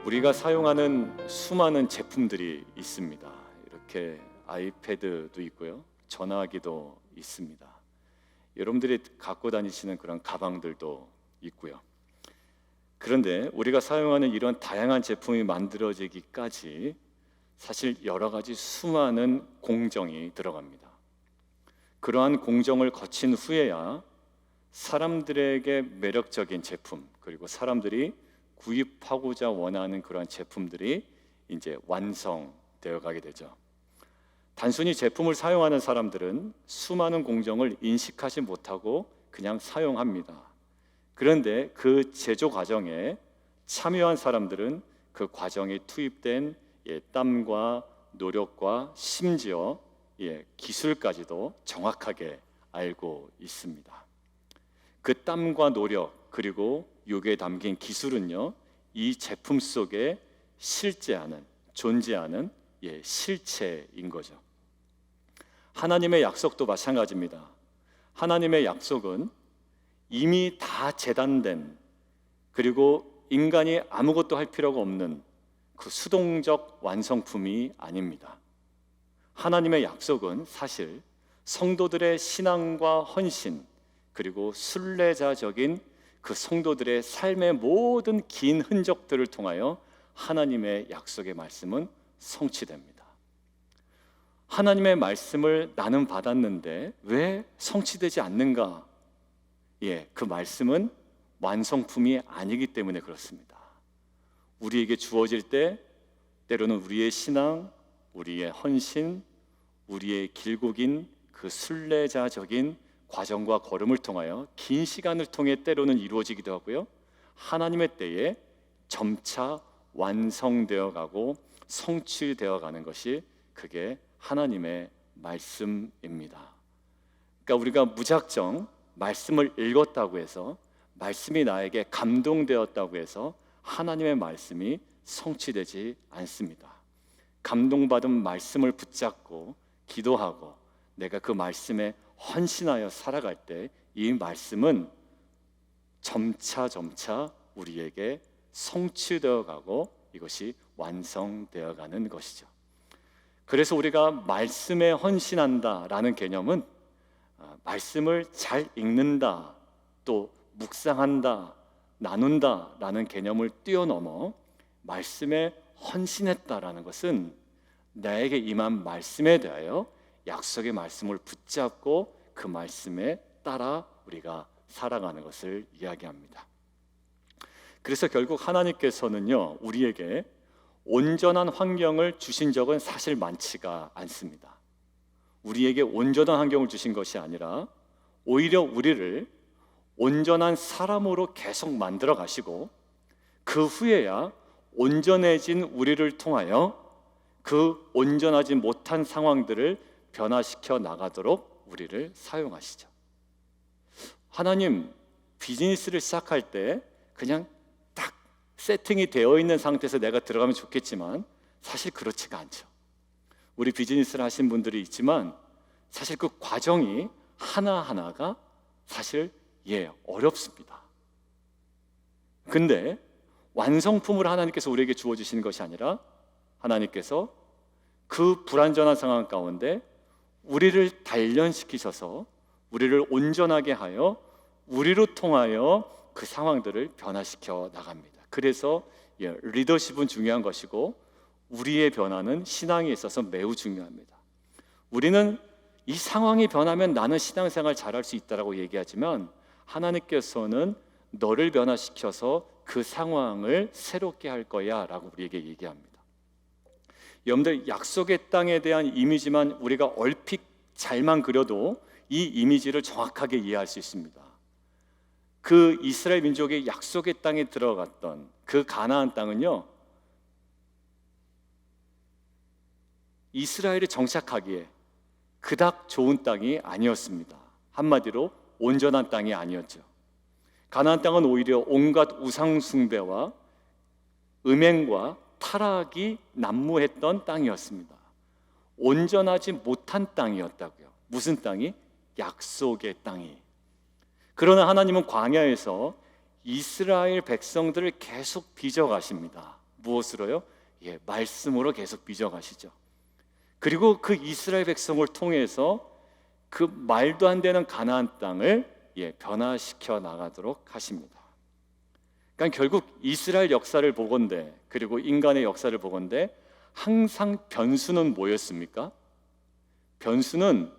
우리가 사용하는 수많은 제품들이 있습니다. 이렇게 아이패드도 있고요, 전화기도 있습니다. 여러분들이 갖고 다니시는 그런 가방들도 있고요. 그런데 우리가 사용하는 이런 다양한 제품이 만들어지기까지 사실 여러 가지 수많은 공정이 들어갑니다. 그러한 공정을 거친 후에야 사람들에게 매력적인 제품, 그리고 사람들이 구입하고자 원하는 그런 제품들이 이제 완성되어 가게 되죠. 단순히 제품을 사용하는 사람들은 수많은 공정을 인식하지 못하고 그냥 사용합니다. 그런데 그 제조 과정에 참여한 사람들은 그 과정에 투입된 땀과 노력과 심지어 기술까지도 정확하게 알고 있습니다. 그 땀과 노력 그리고 여기에 담긴 기술은요, 이 제품 속에 존재하는 실체인 거죠. 하나님의 약속도 마찬가지입니다. 하나님의 약속은 이미 다 재단된, 그리고 인간이 아무것도 할 필요가 없는 그 수동적 완성품이 아닙니다. 하나님의 약속은 사실 성도들의 신앙과 헌신, 그리고 순례자적인 그 성도들의 삶의 모든 긴 흔적들을 통하여 하나님의 약속의 말씀은 성취됩니다. 하나님의 말씀을 나는 받았는데 왜 성취되지 않는가? 그 말씀은 완성품이 아니기 때문에 그렇습니다. 우리에게 주어질 때 때로는 우리의 신앙, 우리의 헌신, 우리의 길고 긴 그 순례자적인 과정과 걸음을 통하여 긴 시간을 통해 때로는 이루어지기도 하고요, 하나님의 때에 점차 완성되어 가고 성취되어 가는 것이 그게 하나님의 말씀입니다. 그러니까 우리가 무작정 말씀을 읽었다고 해서, 말씀이 나에게 감동되었다고 해서 하나님의 말씀이 성취되지 않습니다. 감동받은 말씀을 붙잡고 기도하고 내가 그 말씀에 헌신하여 살아갈 때 이 말씀은 점차 우리에게 성취되어 가고 이것이 완성되어 가는 것이죠. 그래서 우리가 말씀에 헌신한다라는 개념은 말씀을 잘 읽는다, 또 묵상한다, 나눈다라는 개념을 뛰어넘어 말씀에 헌신했다라는 것은 나에게 임한 말씀에 대하여 약속의 말씀을 붙잡고 그 말씀에 따라 우리가 살아가는 것을 이야기합니다. 그래서 결국 하나님께서는요, 우리에게 온전한 환경을 주신 적은 사실 많지가 않습니다. 우리에게 온전한 환경을 주신 것이 아니라 오히려 우리를 온전한 사람으로 계속 만들어 가시고 그 후에야 온전해진 우리를 통하여 그 온전하지 못한 상황들을 변화시켜 나가도록 우리를 사용하시죠. 하나님, 비즈니스를 시작할 때 그냥 딱 세팅이 되어 있는 상태에서 내가 들어가면 좋겠지만 사실 그렇지가 않죠. 우리 비즈니스를 하신 분들이 있지만 사실 그 과정이 하나하나가 사실 어렵습니다. 근데 완성품을 하나님께서 우리에게 주어주시는 것이 아니라 하나님께서 그 불완전한 상황 가운데 우리를 단련시키셔서 우리를 온전하게 하여 우리로 통하여 그 상황들을 변화시켜 나갑니다. 그래서 리더십은 중요한 것이고 우리의 변화는 신앙에 있어서 매우 중요합니다. 우리는 이 상황이 변하면 나는 신앙생활 잘할 수 있다라고 얘기하지만 하나님께서는 너를 변화시켜서 그 상황을 새롭게 할 거야 라고 우리에게 얘기합니다. 여러분들, 약속의 땅에 대한 이미지만 우리가 얼핏 잘만 그려도 이 이미지를 정확하게 이해할 수 있습니다. 그 이스라엘 민족의 약속의 땅에 들어갔던 그 가나안 땅은요, 이스라엘이 정착하기에 그닥 좋은 땅이 아니었습니다. 한마디로 온전한 땅이 아니었죠. 가나안 땅은 오히려 온갖 우상 숭배와 음행과 타락이 난무했던 땅이었습니다. 온전하지 못한 땅이었다고요. 무슨 땅이? 약속의 땅이. 그러나 하나님은 광야에서 이스라엘 백성들을 계속 빚어가십니다. 무엇으로요? 말씀으로 계속 빚어가시죠. 그리고 그 이스라엘 백성을 통해서 그 말도 안 되는 가나안 땅을 변화시켜 나가도록 하십니다. 그러니까 결국 이스라엘 역사를 보건대, 그리고 인간의 역사를 보건대 항상 변수는 뭐였습니까? 변수는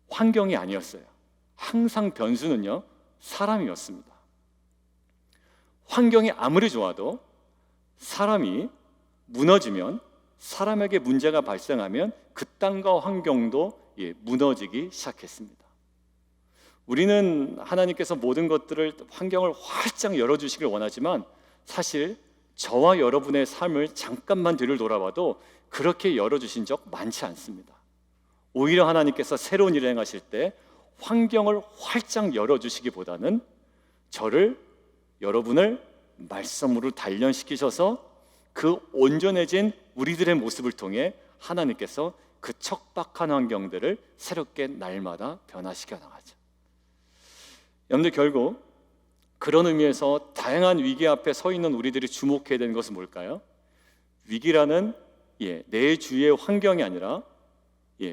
환경이 아니었어요. 항상 변수는요, 사람이었습니다. 환경이 아무리 좋아도 사람이 무너지면, 사람에게 문제가 발생하면 그 땅과 환경도 무너지기 시작했습니다. 우리는 하나님께서 모든 것들을, 환경을 활짝 열어주시길 원하지만 사실 저와 여러분의 삶을 잠깐만 뒤를 돌아봐도 그렇게 열어주신 적 많지 않습니다. 오히려 하나님께서 새로운 일을 행하실 때 환경을 활짝 열어주시기보다는 저를, 여러분을 말씀으로 단련시키셔서 그 온전해진 우리들의 모습을 통해 하나님께서 그 척박한 환경들을 새롭게 날마다 변화시켜 나가죠. 여러분들, 결국 그런 의미에서 다양한 위기 앞에 서 있는 우리들이 주목해야 되는 것은 뭘까요? 위기라는 내 주위의 환경이 아니라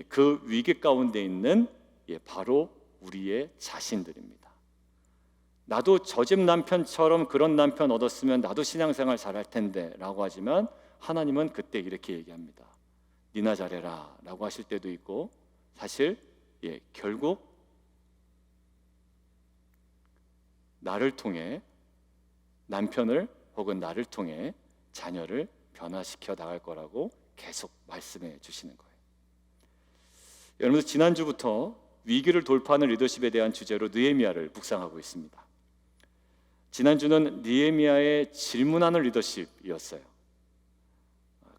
그 위기 가운데 있는 바로 우리의 자신들입니다. 나도 저 집 남편처럼 그런 남편 얻었으면 나도 신앙생활 잘할 텐데 라고 하지만 하나님은 그때 이렇게 얘기합니다. 니나 잘해라 라고 하실 때도 있고, 사실 결국 나를 통해, 남편을 혹은 나를 통해 자녀를 변화시켜 나갈 거라고 계속 말씀해 주시는 거예요. 여러분들, 지난주부터 위기를 돌파하는 리더십에 대한 주제로 느헤미야를 묵상하고 있습니다. 지난주는 느헤미야의 질문하는 리더십이었어요.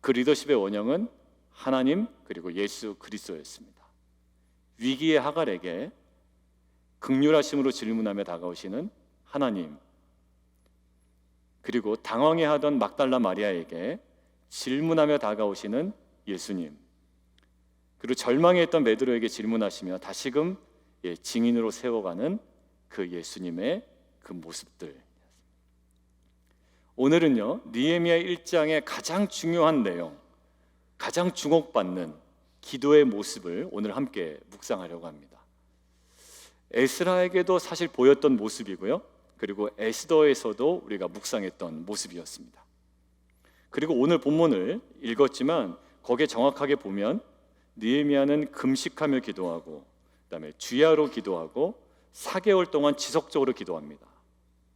그 리더십의 원형은 하나님 그리고 예수 그리스도였습니다. 위기의 하갈에게 긍휼하심으로 질문하며 다가오시는 하나님, 그리고 당황해하던 막달라 마리아에게 질문하며 다가오시는 예수님, 그리고 절망했던 베드로에게 질문하시며 다시금 증인으로 세워가는 그 예수님의 그 모습들. 오늘은요, 느헤미야 1장의 가장 중요한 내용, 가장 주목받는 기도의 모습을 오늘 함께 묵상하려고 합니다. 에스라에게도 사실 보였던 모습이고요, 그리고 에스더에서도 우리가 묵상했던 모습이었습니다. 그리고 오늘 본문을 읽었지만 거기에 정확하게 보면 느헤미야는 금식하며 기도하고, 그다음에 주야로 기도하고 4개월 동안 지속적으로 기도합니다.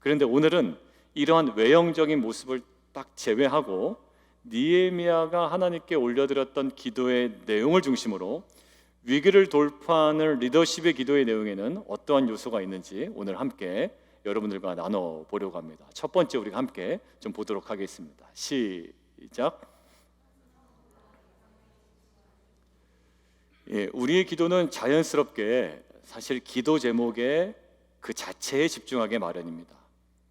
그런데 오늘은 이러한 외형적인 모습을 딱 제외하고 느헤미야가 하나님께 올려드렸던 기도의 내용을 중심으로 위기를 돌파하는 리더십의 기도의 내용에는 어떠한 요소가 있는지 오늘 함께 여러분들과 나눠보려고 합니다. 첫 번째, 우리가 함께 좀 보도록 하겠습니다. 시작. 우리의 기도는 자연스럽게 사실 기도 제목의 그 자체에 집중하게 마련입니다.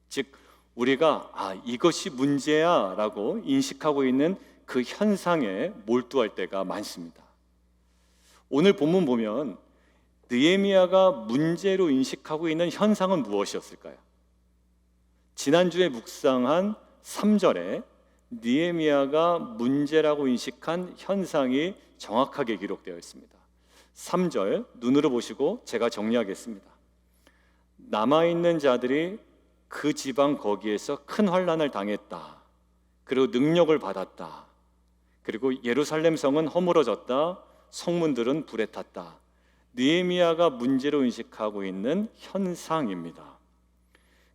즉, 우리가 이것이 문제야 라고 인식하고 있는 그 현상에 몰두할 때가 많습니다. 오늘 본문 보면 느헤미야가 문제로 인식하고 있는 현상은 무엇이었을까요? 지난주에 묵상한 3절에 느헤미야가 문제라고 인식한 현상이 정확하게 기록되어 있습니다. 3절 눈으로 보시고 제가 정리하겠습니다. 남아있는 자들이 그 지방 거기에서 큰 환난을 당했다. 그리고 능력을 받았다. 그리고 예루살렘 성은 허물어졌다. 성문들은 불에 탔다. 느헤미야가 문제로 인식하고 있는 현상입니다.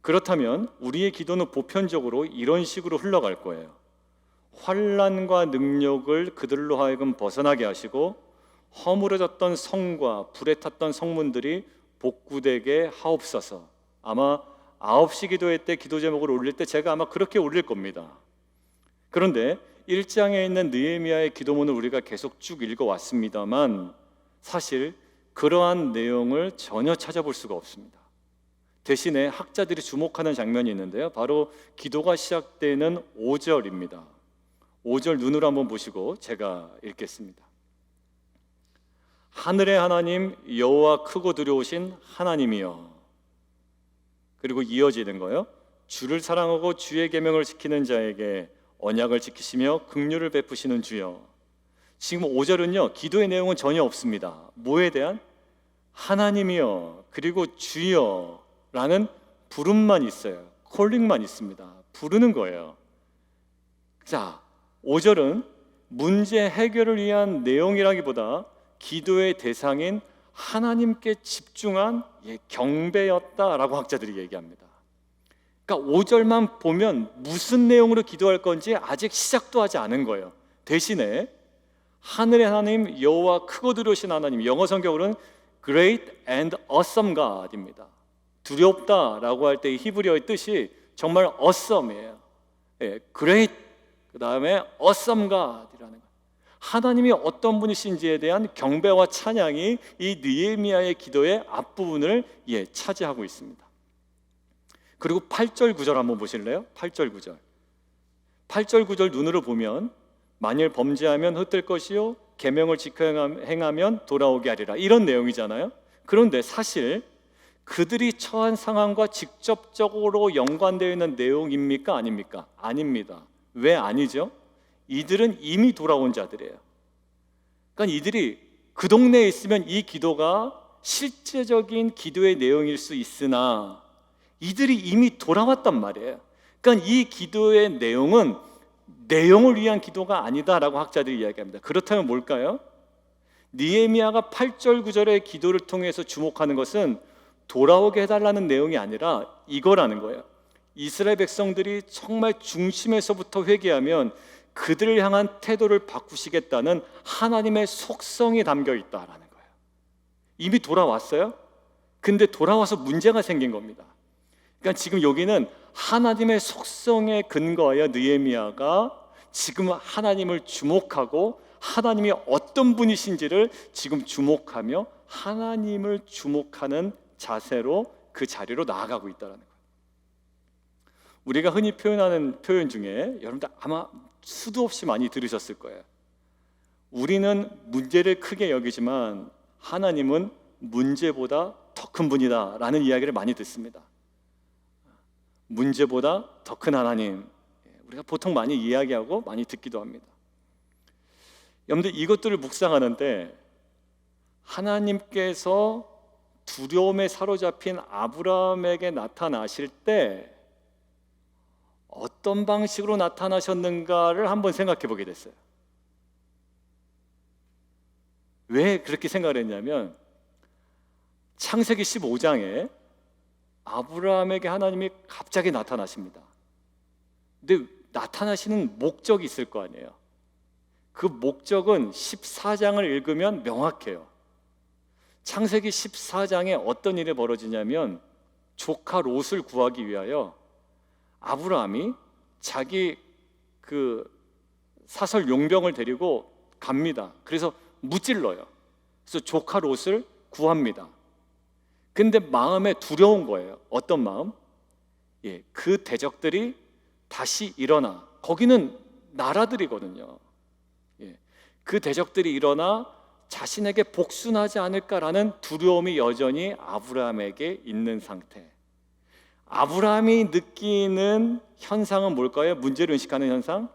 그렇다면 우리의 기도는 보편적으로 이런 식으로 흘러갈 거예요. 환난과 능력을 그들로 하여금 벗어나게 하시고 허물어졌던 성과 불에 탔던 성문들이 복구되게 하옵소서. 아마 9시 기도회 때 기도 제목을 올릴 때 제가 아마 그렇게 올릴 겁니다. 그런데 1장에 있는 느헤미야의 기도문을 우리가 계속 쭉 읽어왔습니다만 사실 그러한 내용을 전혀 찾아볼 수가 없습니다. 대신에 학자들이 주목하는 장면이 있는데요, 바로 기도가 시작되는 5절입니다. 5절 눈으로 한번 보시고 제가 읽겠습니다. 하늘의 하나님 여호와 크고 두려우신 하나님이여. 그리고 이어지는 거요, 주를 사랑하고 주의 계명을 지키는 자에게 언약을 지키시며 긍휼을 베푸시는 주여. 지금 5절은요, 기도의 내용은 전혀 없습니다. 뭐에 대한? 하나님이여 그리고 주여 라는 부름만 있어요. 콜링만 있습니다. 부르는 거예요. 자, 5절은 문제 해결을 위한 내용이라기보다 기도의 대상인 하나님께 집중한 경배였다라고 학자들이 얘기합니다. 그러니까 5절만 보면 무슨 내용으로 기도할 건지 아직 시작도 하지 않은 거예요. 대신에 하늘의 하나님 여호와 크고 두려우신 하나님, 영어 성경으로는 Great and Awesome God입니다. 두렵다라고 할 때 히브리어의 뜻이 정말 awesome이에요. Great, 그 다음에 Awesome God이라는 거예요. 하나님이 어떤 분이신지에 대한 경배와 찬양이 이 느헤미야의 기도의 앞부분을 차지하고 있습니다. 그리고 8절 9절 한번 보실래요? 8절 9절 8절 9절 눈으로 보면 만일 범죄하면 흩을 것이요 계명을 지켜 행하면 돌아오게 하리라, 이런 내용이잖아요. 그런데 사실 그들이 처한 상황과 직접적으로 연관되어 있는 내용입니까? 아닙니까? 아닙니다. 왜 아니죠? 이들은 이미 돌아온 자들이에요. 그러니까 이들이 그 동네에 있으면 이 기도가 실제적인 기도의 내용일 수 있으나 이들이 이미 돌아왔단 말이에요. 그러니까 이 기도의 내용은 내용을 위한 기도가 아니다라고 학자들이 이야기합니다. 그렇다면 뭘까요? 느헤미야가 8절 9절의 기도를 통해서 주목하는 것은 돌아오게 해달라는 내용이 아니라 이거라는 거예요. 이스라엘 백성들이 정말 중심에서부터 회개하면 그들을 향한 태도를 바꾸시겠다는 하나님의 속성이 담겨 있다라는 거예요. 이미 돌아왔어요? 근데 돌아와서 문제가 생긴 겁니다. 그러니까 지금 여기는 하나님의 속성에 근거하여 느헤미야가 지금 하나님을 주목하고 하나님이 어떤 분이신지를 지금 주목하며 하나님을 주목하는 자세로 그 자리로 나아가고 있다는 거예요. 우리가 흔히 표현하는 표현 중에 여러분들 아마 수도 없이 많이 들으셨을 거예요. 우리는 문제를 크게 여기지만 하나님은 문제보다 더 큰 분이다 라는 이야기를 많이 듣습니다. 문제보다 더 큰 하나님, 우리가 보통 많이 이야기하고 많이 듣기도 합니다. 여러분들 이것들을 묵상하는데 하나님께서 두려움에 사로잡힌 아브라함에게 나타나실 때 어떤 방식으로 나타나셨는가를 한번 생각해 보게 됐어요. 왜 그렇게 생각을 했냐면 창세기 15장에 아브라함에게 하나님이 갑자기 나타나십니다. 근데 나타나시는 목적이 있을 거 아니에요. 그 목적은 14장을 읽으면 명확해요. 창세기 14장에 어떤 일이 벌어지냐면 조카 롯을 구하기 위하여 아브라함이 자기 그 사설 용병을 데리고 갑니다. 그래서 무찔러요. 그래서 조카 롯을 구합니다. 근데 마음에 두려운 거예요. 어떤 마음? 그 대적들이 다시 일어나, 거기는 나라들이거든요. 그 대적들이 일어나 자신에게 복수하지 않을까라는 두려움이 여전히 아브라함에게 있는 상태. 아브라함이 느끼는 현상은 뭘까요? 문제를 인식하는 현상?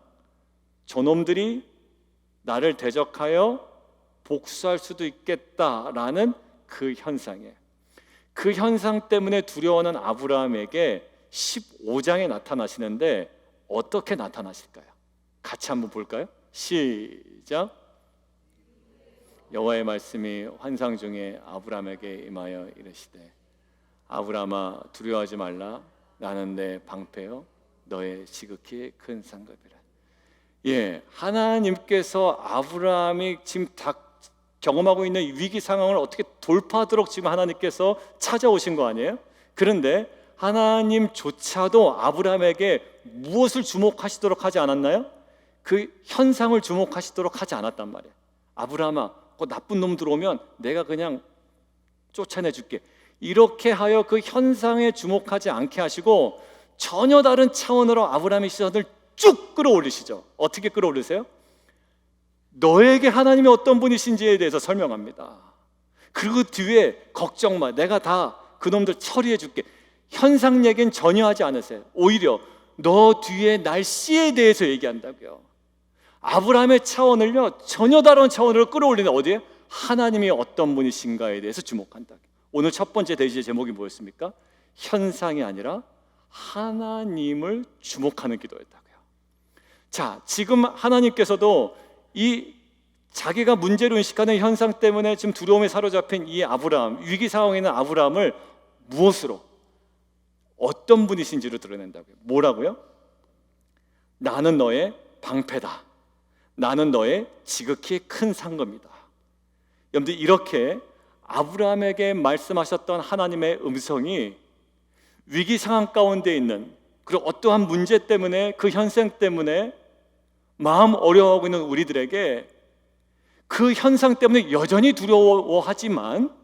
저놈들이 나를 대적하여 복수할 수도 있겠다라는 그 현상이에요. 그 현상 때문에 두려워하는 아브라함에게 15장에 나타나시는데 어떻게 나타나실까요? 같이 한번 볼까요? 시작. 여호와의 말씀이 환상 중에 아브라함에게 임하여 이르시되 아브라함아 두려워하지 말라. 나는 내 방패요 너의 지극히 큰 상급이라. 하나님께서 아브라함이 지금 다 경험하고 있는 위기 상황을 어떻게 돌파하도록 지금 하나님께서 찾아오신 거 아니에요? 그런데 하나님조차도 아브라함에게 무엇을 주목하시도록 하지 않았나요? 그 현상을 주목하시도록 하지 않았단 말이에요. 아브라함아, 그 나쁜 놈 들어오면 내가 그냥 쫓아내줄게. 이렇게 하여 그 현상에 주목하지 않게 하시고 전혀 다른 차원으로 아브라함의 시선을 쭉 끌어올리시죠. 어떻게 끌어올리세요? 너에게 하나님이 어떤 분이신지에 대해서 설명합니다. 그리고 뒤에 걱정 마, 내가 다 그놈들 처리해 줄게. 현상 얘기는 전혀 하지 않으세요. 오히려 너 뒤에 날 씨에 대해서 얘기한다고요. 아브라함의 차원을요 전혀 다른 차원으로 끌어올리는, 어디에? 하나님이 어떤 분이신가에 대해서 주목한다. 오늘 첫 번째 대지의 제목이 뭐였습니까? 현상이 아니라 하나님을 주목하는 기도였다고요. 자, 지금 하나님께서도 이 자기가 문제로 인식하는 현상 때문에 지금 두려움에 사로잡힌 이 아브라함, 위기 상황에 있는 아브라함을 무엇으로, 어떤 분이신지를 드러낸다고요. 뭐라고요? 나는 너의 방패다. 나는 너의 지극히 큰 상급이다. 여러분들, 이렇게 아브라함에게 말씀하셨던 하나님의 음성이 위기 상황 가운데 있는, 그리고 어떠한 문제 때문에, 그 현상 때문에 마음 어려워하고 있는 우리들에게 그 현상 때문에 여전히 두려워하지만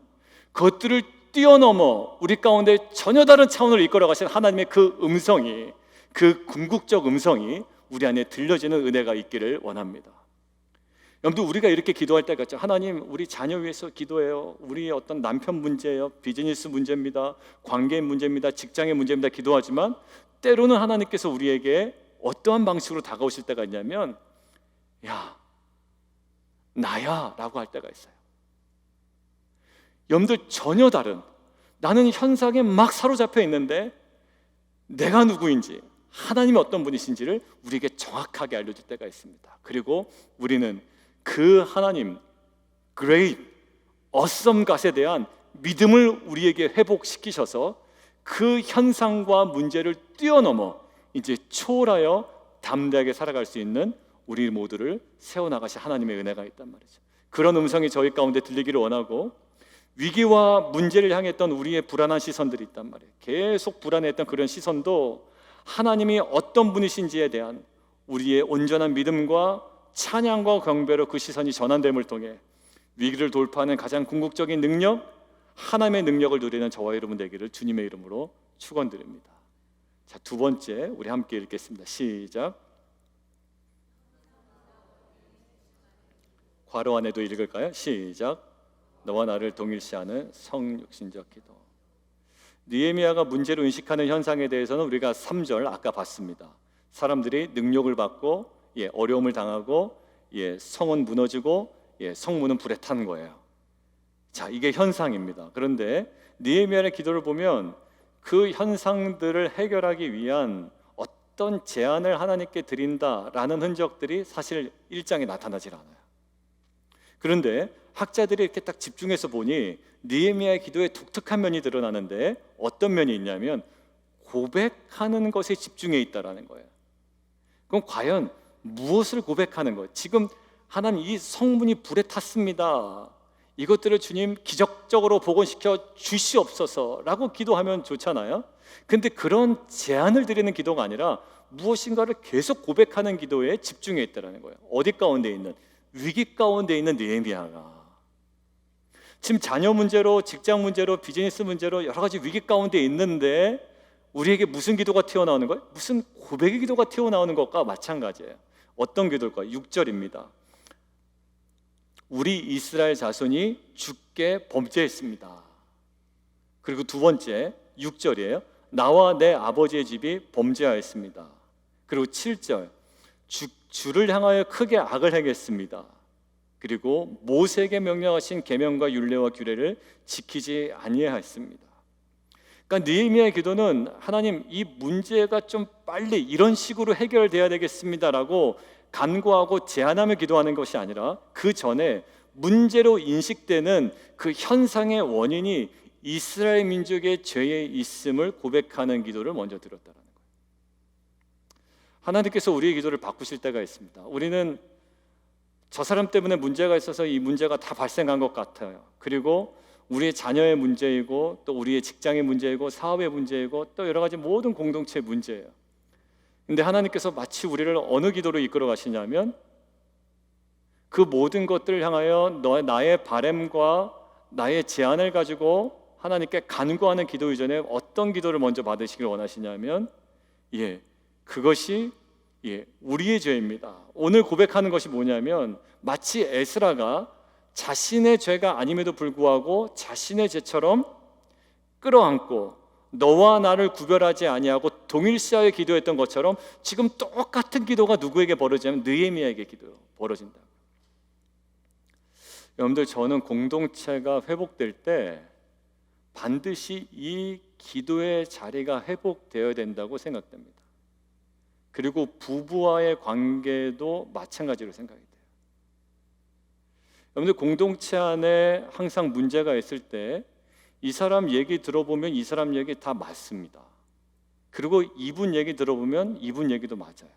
그것들을 뛰어넘어 우리 가운데 전혀 다른 차원으로 이끌어 가신 하나님의 그 음성이, 그 궁극적 음성이 우리 안에 들려지는 은혜가 있기를 원합니다. 여러분들, 우리가 이렇게 기도할 때가 있죠. 하나님, 우리 자녀 위해서 기도해요. 우리 어떤 남편 문제예요, 비즈니스 문제입니다, 관계 문제입니다, 직장의 문제입니다 기도하지만 때로는 하나님께서 우리에게 어떠한 방식으로 다가오실 때가 있냐면, 야, 나야 라고 할 때가 있어요. 여러분들, 전혀 다른, 나는 현상에 막 사로잡혀 있는데 내가 누구인지, 하나님이 어떤 분이신지를 우리에게 정확하게 알려줄 때가 있습니다. 그리고 우리는 그 하나님, Great, Awesome God에 대한 믿음을 우리에게 회복시키셔서 그 현상과 문제를 뛰어넘어 이제 초월하여 담대하게 살아갈 수 있는 우리 모두를 세워나가신 하나님의 은혜가 있단 말이죠. 그런 음성이 저희 가운데 들리기를 원하고, 위기와 문제를 향했던 우리의 불안한 시선들이 있단 말이에요. 계속 불안했던 그런 시선도 하나님이 어떤 분이신지에 대한 우리의 온전한 믿음과 찬양과 경배로 그 시선이 전환됨을 통해 위기를 돌파하는 가장 궁극적인 능력, 하나님의 능력을 누리는 저와 여러분 되기를 주님의 이름으로 축원드립니다. 자, 두 번째 우리 함께 읽겠습니다. 시작. 괄호 안에도 읽을까요? 시작. 너와 나를 동일시하는 성육신적 기도. 느헤미야가 문제로 인식하는 현상에 대해서는 우리가 3절 아까 봤습니다. 사람들이 능력을 받고 어려움을 당하고 성은 무너지고 성문은 불에 탄 거예요. 자, 이게 현상입니다. 그런데 느헤미야의 기도를 보면 그 현상들을 해결하기 위한 어떤 제안을 하나님께 드린다라는 흔적들이 사실 1장에 나타나질 않아요. 그런데 학자들이 이렇게 딱 집중해서 보니 느헤미야의 기도에 독특한 면이 드러나는데, 어떤 면이 있냐면 고백하는 것에 집중해 있다라는 거예요. 그럼 과연 무엇을 고백하는 거예요? 지금 하나님, 이 성문이 불에 탔습니다. 이것들을 주님 기적적으로 복원시켜 주시옵소서라고 기도하면 좋잖아요. 근데 그런 제안을 드리는 기도가 아니라 무엇인가를 계속 고백하는 기도에 집중해 있다라는 거예요. 어디 가운데 있는? 위기 가운데 있는 느헤미야가 지금 자녀 문제로, 직장 문제로, 비즈니스 문제로 여러 가지 위기 가운데 있는데 우리에게 무슨 기도가 튀어나오는 거예요? 무슨 고백의 기도가 튀어나오는 것과 마찬가지예요. 어떤 기도일까요? 6절입니다. 우리 이스라엘 자손이 주께 범죄했습니다. 그리고 두 번째 6절이에요. 나와 내 아버지의 집이 범죄하였습니다. 그리고 7절, 주를 향하여 크게 악을 행했습니다. 그리고 모세에게 명령하신 계명과 율례와 규례를 지키지 아니하였습니다. 그러니까 느헤미야의 기도는 하나님, 이 문제가 좀 빨리 이런 식으로 해결돼야 되겠습니다라고 간구하고 제안하며 기도하는 것이 아니라 그 전에 문제로 인식되는 그 현상의 원인이 이스라엘 민족의 죄에 있음을 고백하는 기도를 먼저 드렸다는 거예요. 하나님께서 우리의 기도를 바꾸실 때가 있습니다. 우리는 저 사람 때문에 문제가 있어서 이 문제가 다 발생한 것 같아요. 그리고 우리의 자녀의 문제이고 또 우리의 직장의 문제이고 사업의 문제이고 또 여러 가지 모든 공동체의 문제예요. 근데 하나님께서 마치 우리를 어느 기도로 이끌어 가시냐면 그 모든 것들을 향하여 나의 바램과 나의 제안을 가지고 하나님께 간구하는 기도 이전에 어떤 기도를 먼저 받으시길 원하시냐면 그것이 우리의 죄입니다. 오늘 고백하는 것이 뭐냐면 마치 에스라가 자신의 죄가 아님에도 불구하고 자신의 죄처럼 끌어안고 너와 나를 구별하지 아니하고 동일시하여 기도했던 것처럼 지금 똑같은 기도가 누구에게 벌어지냐면 느헤미야에게 벌어진다. 여러분들, 저는 공동체가 회복될 때 반드시 이 기도의 자리가 회복되어야 된다고 생각됩니다. 그리고 부부와의 관계도 마찬가지로 생각이 돼요. 여러분들, 공동체 안에 항상 문제가 있을 때 이 사람 얘기 들어보면 이 사람 얘기 다 맞습니다. 그리고 이분 얘기 들어보면 이분 얘기도 맞아요.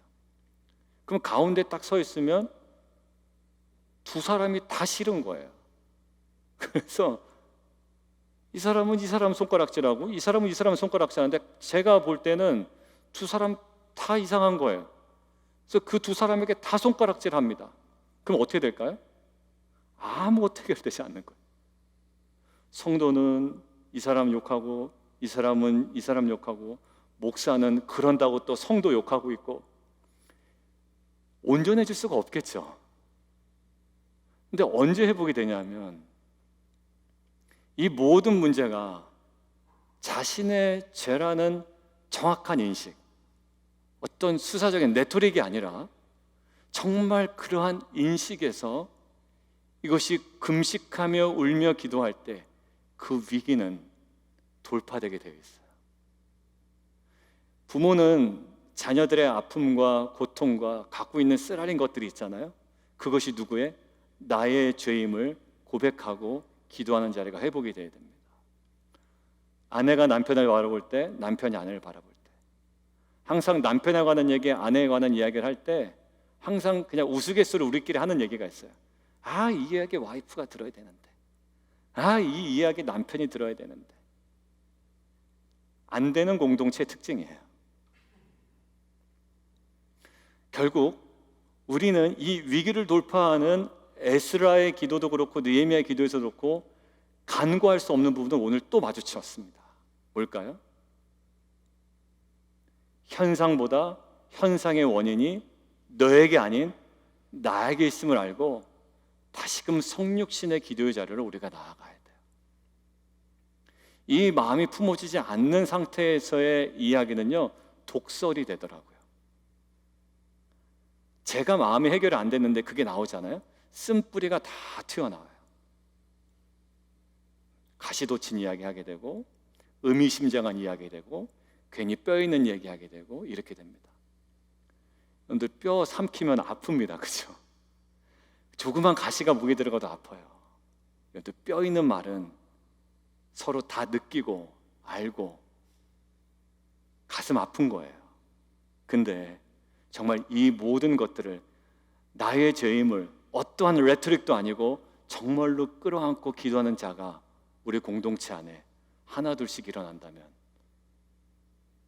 그럼 가운데 딱 서 있으면 두 사람이 다 싫은 거예요. 그래서 이 사람은 이 사람 손가락질하고 이 사람은 이 사람 손가락질하는데 제가 볼 때는 두 사람 다 이상한 거예요. 그래서 그 두 사람에게 다 손가락질합니다. 그럼 어떻게 될까요? 아무것도 해결되지 않는 거예요. 성도는 이 사람 욕하고 이 사람은 이 사람 욕하고 목사는 그런다고 또 성도 욕하고 있고 온전해질 수가 없겠죠. 근데 언제 회복이 되냐면 이 모든 문제가 자신의 죄라는 정확한 인식, 어떤 수사적인 레토릭이 아니라 정말 그러한 인식에서 이것이 금식하며 울며 기도할 때 그 위기는 돌파되게 되어 있어요. 부모는 자녀들의 아픔과 고통과 갖고 있는 쓰라린 것들이 있잖아요. 그것이 누구의? 나의 죄임을 고백하고 기도하는 자리가 회복이 되어야 됩니다. 아내가 남편을 바라볼 때, 남편이 아내를 바라볼 때, 항상 남편에 관한 얘기, 아내에 관한 이야기를 할 때 항상 그냥 우스갯소리로 우리끼리 하는 얘기가 있어요. 아, 이 이야기 와이프가 들어야 되는데, 아, 이 이야기 남편이 들어야 되는데. 안 되는 공동체의 특징이에요. 결국 우리는 이 위기를 돌파하는 에스라의 기도도 그렇고 느헤미야의 기도에서도 그렇고 간과할 수 없는 부분을 오늘 또 마주쳤습니다. 뭘까요? 현상보다 현상의 원인이 너에게 아닌 나에게 있음을 알고 다시금 성육신의 기도의 자리로 우리가 나아가야 돼요. 이 마음이 품어지지 않는 상태에서의 이야기는요, 독설이 되더라고요. 제가 마음이 해결이 안 됐는데 그게 나오잖아요. 쓴뿌리가 다 튀어나와요. 가시돋친 이야기하게 되고 의미심장한 이야기 되고 괜히 뼈 있는 얘기하게 되고 이렇게 됩니다. 여러분들, 뼈 삼키면 아픕니다. 그죠? 조그만 가시가 목에 들어가도 아파요. 여러분들, 뼈 있는 말은 서로 다 느끼고 알고 가슴 아픈 거예요. 근데 정말 이 모든 것들을 나의 죄임을 어떠한 레토릭도 아니고 정말로 끌어안고 기도하는 자가 우리 공동체 안에 하나둘씩 일어난다면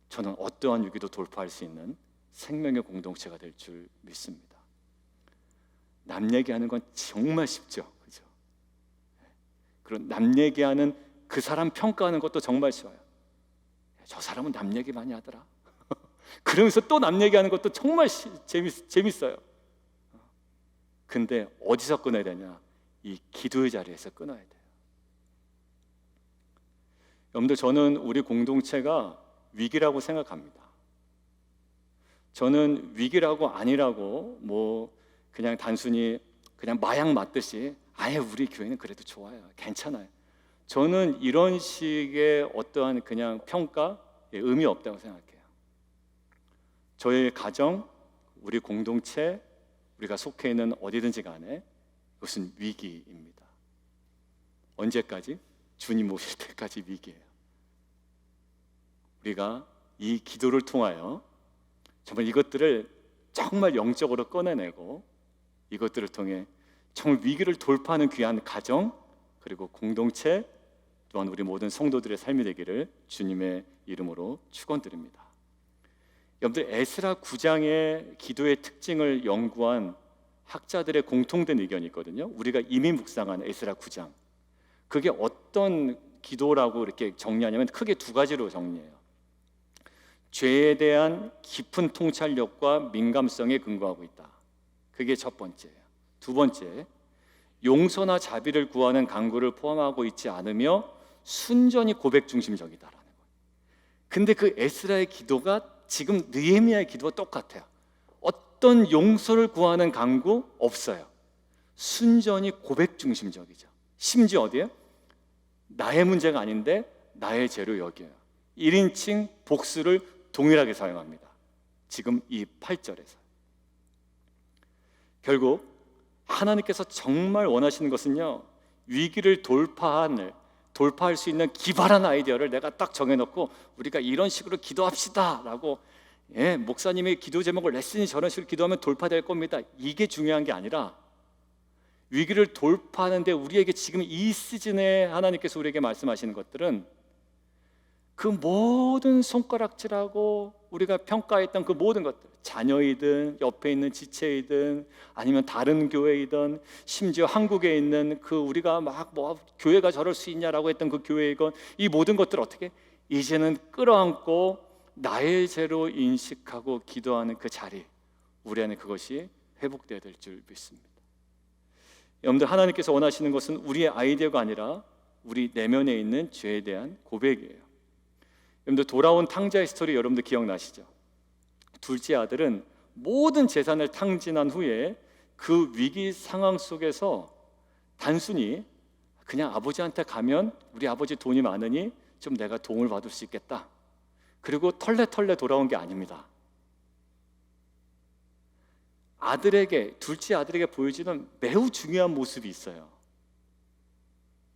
저는 어떠한 위기도 돌파할 수 있는 생명의 공동체가 될 줄 믿습니다. 남 얘기하는 건 정말 쉽죠, 그죠? 그런 남 얘기하는 그 사람 평가하는 것도 정말 쉬워요. 저 사람은 남 얘기 많이 하더라. 그러면서 또 남 얘기하는 것도 정말 재밌어요. 근데 어디서 끊어야 되냐? 이 기도의 자리에서 끊어야 돼요. 여러분들, 저는 우리 공동체가 위기라고 생각합니다. 저는 위기라고 아니라고 뭐 그냥 단순히 그냥 마약 맞듯이 아예 우리 교회는 그래도 좋아요, 괜찮아요. 저는 이런 식의 어떠한 그냥 평가에 의미 없다고 생각해요. 저의 가정, 우리 공동체, 우리가 속해 있는 어디든지 간에 이것은 위기입니다. 언제까지? 주님 오실 때까지 위기예요. 우리가 이 기도를 통하여 정말 이것들을 정말 영적으로 꺼내내고 이것들을 통해 정말 위기를 돌파하는 귀한 가정, 그리고 공동체, 또한 우리 모든 성도들의 삶이 되기를 주님의 이름으로 축원드립니다. 여러분들, 에스라 9장의 기도의 특징을 연구한 학자들의 공통된 의견이 있거든요. 우리가 이미 묵상한 에스라 9장, 그게 어떤 기도라고 이렇게 정리하냐면 크게 두 가지로 정리해요. 죄에 대한 깊은 통찰력과 민감성에 근거하고 있다. 그게 첫 번째예요. 두 번째, 용서나 자비를 구하는 간구를 포함하고 있지 않으며 순전히 고백 중심적이다라는 거예요. 근데 그 에스라의 기도가 지금 느헤미야의 기도와 똑같아요. 어떤 용서를 구하는 강구 없어요. 순전히 고백 중심적이죠. 심지어 어디에요? 나의 문제가 아닌데 나의 죄로 여겨요. 1인칭 복수를 동일하게 사용합니다. 지금 이 8절에서 결국 하나님께서 정말 원하시는 것은요, 위기를 돌파할 수 있는 기발한 아이디어를 내가 딱 정해놓고 우리가 이런 식으로 기도합시다 라고, 목사님의 기도 제목을 레슨이 저런 식으로 기도하면 돌파될 겁니다, 이게 중요한 게 아니라 위기를 돌파하는데 우리에게 지금 이 시즌에 하나님께서 우리에게 말씀하시는 것들은 그 모든 손가락질하고 우리가 평가했던 그 모든 것들, 자녀이든 옆에 있는 지체이든 아니면 다른 교회이든 심지어 한국에 있는 그 우리가 막 교회가 저럴 수 있냐라고 했던 그 교회이건, 이 모든 것들을 어떻게 이제는 끌어안고 나의 죄로 인식하고 기도하는 그 자리, 우리 안에 그것이 회복되어야 될 줄 믿습니다. 여러분들, 하나님께서 원하시는 것은 우리의 아이디어가 아니라 우리 내면에 있는 죄에 대한 고백이에요. 여러분들, 돌아온 탕자의 스토리 여러분들 기억나시죠? 둘째 아들은 모든 재산을 탕진한 후에 그 위기 상황 속에서 단순히 그냥 아버지한테 가면 우리 아버지 돈이 많으니 좀 내가 도움을 받을 수 있겠다, 그리고 털레 돌아온 게 아닙니다. 둘째 아들에게 보여지는 매우 중요한 모습이 있어요.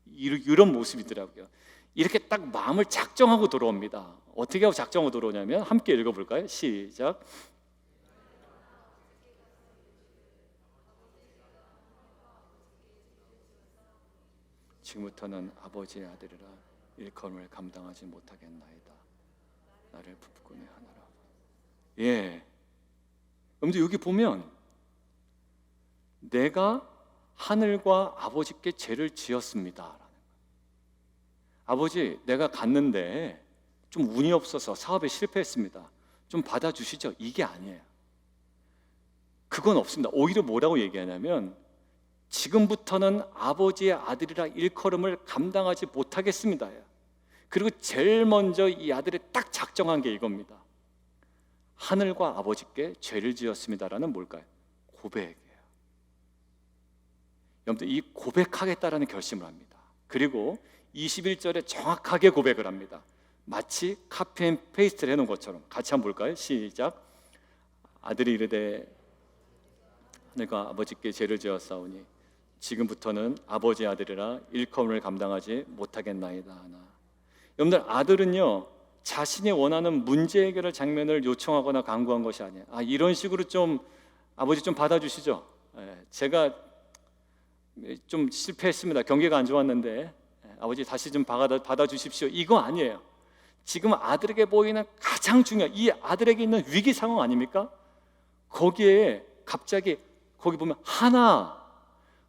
이런 모습이더라고요. 이렇게 딱 마음을 작정하고 돌아옵니다. 어떻게 하고 작정하고 돌아오냐면, 함께 읽어볼까요? 시작. 지금부터는 아버지의 아들이라 일컬음을 감당하지 못하겠나이다. 나를 부끄러워 하느라. 여러분들, 여기 보면 내가 하늘과 아버지께 죄를 지었습니다. 아버지, 내가 갔는데 좀 운이 없어서 사업에 실패했습니다, 좀 받아주시죠, 이게 아니에요. 그건 없습니다. 오히려 뭐라고 얘기하냐면, 지금부터는 아버지의 아들이라 일컬음을 감당하지 못하겠습니다. 그리고 제일 먼저 이 아들이 딱 작정한 게 이겁니다. 하늘과 아버지께 죄를 지었습니다라는 뭘까요? 고백이에요. 여러분들, 이 고백하겠다라는 결심을 합니다. 그리고 21절에 정확하게 고백을 합니다. 마치 카피 앤 페이스트를 해놓은 것처럼. 같이 한번 볼까요? 시작. 아들이 이르되 하늘과 아버지께 죄를 지었사오니 지금부터는 아버지의 아들이라 일컬음을 감당하지 못하겠나이다 하나. 여러분들, 아들은요, 자신이 원하는 문제 해결의 장면을 요청하거나 강구한 것이 아니에요. 이런 식으로 좀 아버지 좀 받아주시죠. 제가 좀 실패했습니다, 경기가 안 좋았는데 아버지 다시 좀 받아주십시오, 이거 아니에요. 지금 아들에게 보이는 가장 중요한, 이 아들에게 있는 위기 상황 아닙니까? 거기에 갑자기 거기 보면 하나,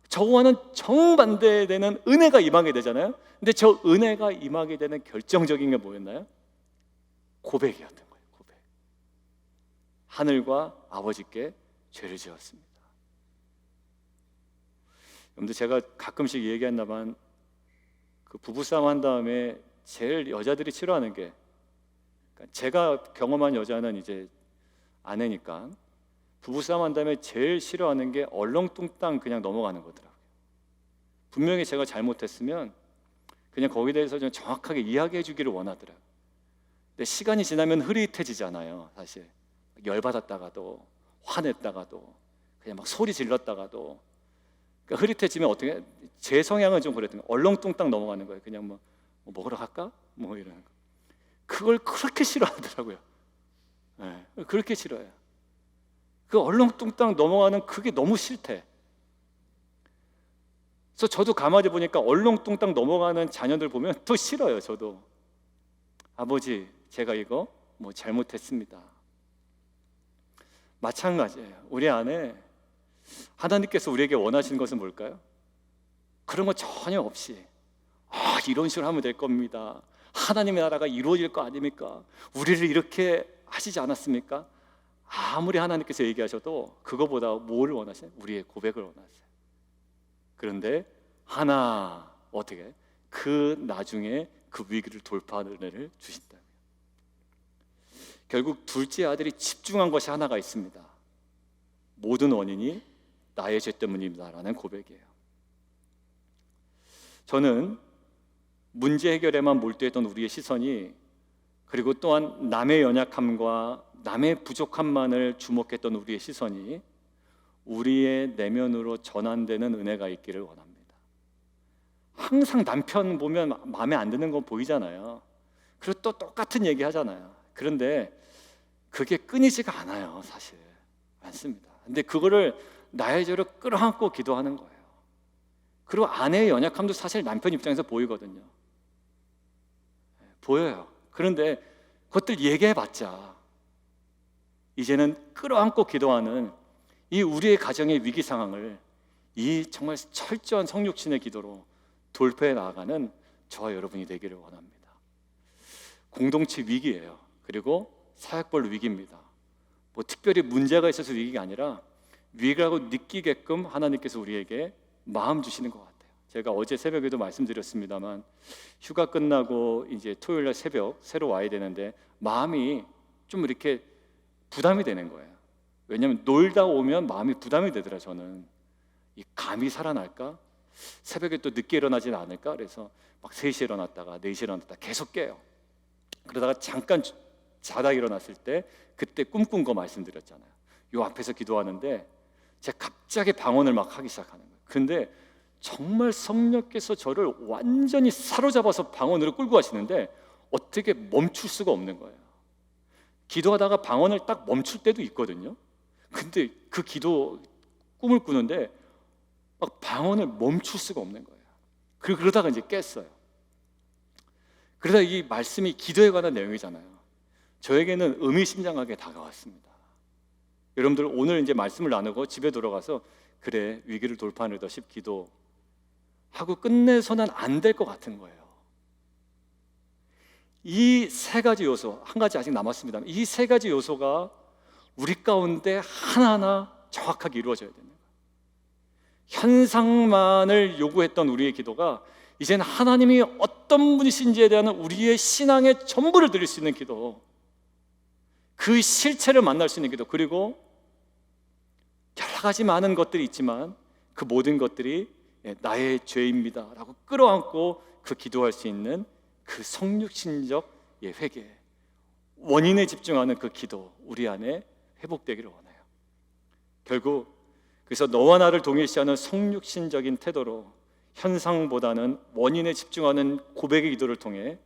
저와는 정반대되는 은혜가 임하게 되잖아요. 근데 저 은혜가 임하게 되는 결정적인 게 뭐였나요? 고백이었던 거예요. 고백. 하늘과 아버지께 죄를 지었습니다. 여러분들, 제가 가끔씩 얘기한다만 그 부부싸움 한 다음에 제일 여자들이 싫어하는 게, 그러니까 제가 경험한 여자는 이제 아내니까, 부부싸움 한 다음에 제일 싫어하는 게 얼렁뚱땅 그냥 넘어가는 거더라고요. 분명히 제가 잘못했으면 그냥 거기에 대해서 좀 정확하게 이야기해 주기를 원하더라고요. 근데 시간이 지나면 흐릿해지잖아요. 사실 열받았다가도 화냈다가도 그냥 막 소리 질렀다가도, 그러니까 흐릿해지면 어떻게, 제 성향은 좀 그랬던 거예요. 얼렁뚱땅 넘어가는 거예요. 그냥 뭐 먹으러 갈까? 뭐 이러는 거. 그걸 그렇게 싫어하더라고요. 그렇게 싫어해요. 그 얼렁뚱땅 넘어가는 그게 너무 싫대. 그래서 저도 가만히 보니까 얼렁뚱땅 넘어가는 자녀들 보면 또 싫어요. 저도. 아버지, 제가 이거 뭐 잘못했습니다. 마찬가지예요. 우리 안에 하나님께서 우리에게 원하시는 것은 뭘까요? 그런 거 전혀 없이 이런 식으로 하면 될 겁니다, 하나님의 나라가 이루어질 거 아닙니까, 우리를 이렇게 하시지 않았습니까? 아무리 하나님께서 얘기하셔도 그거보다 뭘 원하세요? 우리의 고백을 원하세요. 그런데 어떻게 그 나중에 그 위기를 돌파하는 은혜를 주신다고요. 결국 둘째 아들이 집중한 것이 하나가 있습니다. 모든 원인이 나의 죄 때문입니다라는 고백이에요. 저는 문제 해결에만 몰두했던 우리의 시선이, 그리고 또한 남의 연약함과 남의 부족함만을 주목했던 우리의 시선이 우리의 내면으로 전환되는 은혜가 있기를 원합니다. 항상 남편 보면 마음에 안 드는 건 보이잖아요. 그리고 또 똑같은 얘기 하잖아요. 그런데 그게 끊이지가 않아요. 사실 않습니다. 근데 그거를 나의 죄로 끌어안고 기도하는 거예요. 그리고 아내의 연약함도 사실 남편 입장에서 보이거든요. 보여요. 그런데 그것들 얘기해봤자 이제는 끌어안고 기도하는 이 우리의 가정의 위기 상황을 이 정말 철저한 성육신의 기도로 돌파해 나아가는 저와 여러분이 되기를 원합니다. 공동체 위기예요. 그리고 사역별 위기입니다. 뭐 특별히 문제가 있어서 위기가 아니라 위기라고 느끼게끔 하나님께서 우리에게 마음 주시는 것 같아요. 제가 어제 새벽에도 말씀드렸습니다만 휴가 끝나고 이제 토요일 날 새벽 새로 와야 되는데 마음이 좀 이렇게 부담이 되는 거예요. 왜냐하면 놀다 오면 마음이 부담이 되더라. 저는 이 감이 살아날까? 새벽에 또 늦게 일어나지는 않을까? 그래서 막 3시에 일어났다가 4시에 일어났다가 계속 깨요. 그러다가 잠깐 자다 일어났을 때 그때 꿈꾼 거 말씀드렸잖아요. 요 앞에서 기도하는데 제가 갑자기 방언을 막 하기 시작하는 거예요. 근데 정말 성령께서 저를 완전히 사로잡아서 방언으로 끌고 가시는데 어떻게 멈출 수가 없는 거예요. 기도하다가 방언을 딱 멈출 때도 있거든요. 근데 그 기도 꿈을 꾸는데 막 방언을 멈출 수가 없는 거예요. 그러다가 이제 깼어요. 그러다 이 말씀이 기도에 관한 내용이잖아요. 저에게는 의미심장하게 다가왔습니다. 여러분들 오늘 이제 말씀을 나누고 집에 돌아가서 그래 위기를 돌파하는 리더십 기도 하고 끝내서는 안 될 것 같은 거예요. 이 3가지 요소, 한 가지 아직 남았습니다. 이 3가지 요소가 우리 가운데 하나하나 정확하게 이루어져야 되는 거예요. 현상만을 요구했던 우리의 기도가 이제는 하나님이 어떤 분이신지에 대한 우리의 신앙의 전부를 드릴 수 있는 기도, 그 실체를 만날 수 있는 기도, 그리고 여러 가지 많은 것들이 있지만 그 모든 것들이 나의 죄입니다 라고 끌어안고 그 기도할 수 있는 그 성육신적 회개, 원인에 집중하는 그 기도 우리 안에 회복되기를 원해요. 결국 그래서 너와 나를 동일시하는 성육신적인 태도로 현상보다는 원인에 집중하는 고백의 기도를 통해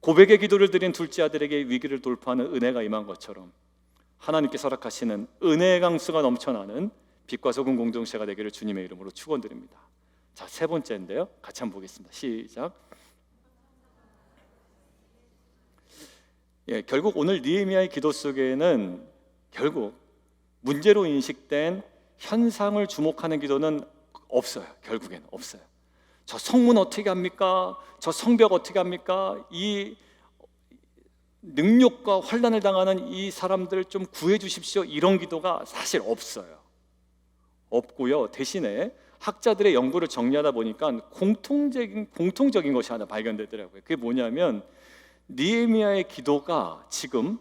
고백의 기도를 드린 둘째 아들에게 위기를 돌파하는 은혜가 임한 것처럼 하나님께서 허락하시는 은혜의 강수가 넘쳐나는 빛과 소금 공동체가 되기를 주님의 이름으로 축원드립니다. 자, 3번째인데요. 같이 한번 보겠습니다. 시작. 결국 오늘 느헤미야의 기도 속에는 결국 문제로 인식된 현상을 주목하는 기도는 없어요. 결국에는 없어요. 저 성문 어떻게 합니까? 저 성벽 어떻게 합니까? 이 능욕과 환난을 당하는 이 사람들 좀 구해 주십시오. 이런 기도가 사실 없어요. 없고요. 대신에 학자들의 연구를 정리하다 보니까 공통적인 것이 하나 발견되더라고요. 그게 뭐냐면 느헤미야의 기도가 지금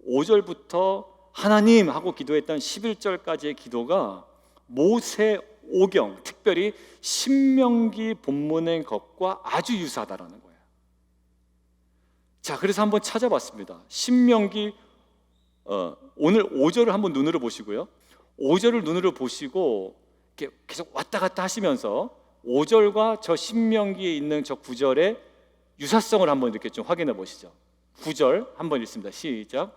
5절부터 하나님 하고 기도했던 11절까지의 기도가 모세 오경, 특별히 신명기 본문의 것과 아주 유사하다라는 거예요. 자, 그래서 한번 찾아봤습니다. 신명기 오늘 5절을 한번 눈으로 보시고요. 5절을 눈으로 보시고 이렇게 계속 왔다 갔다 하시면서 5절과 저 신명기에 있는 저 9절의 유사성을 한번 이렇게 좀 확인해 보시죠. 9절 한번 읽습니다. 시작.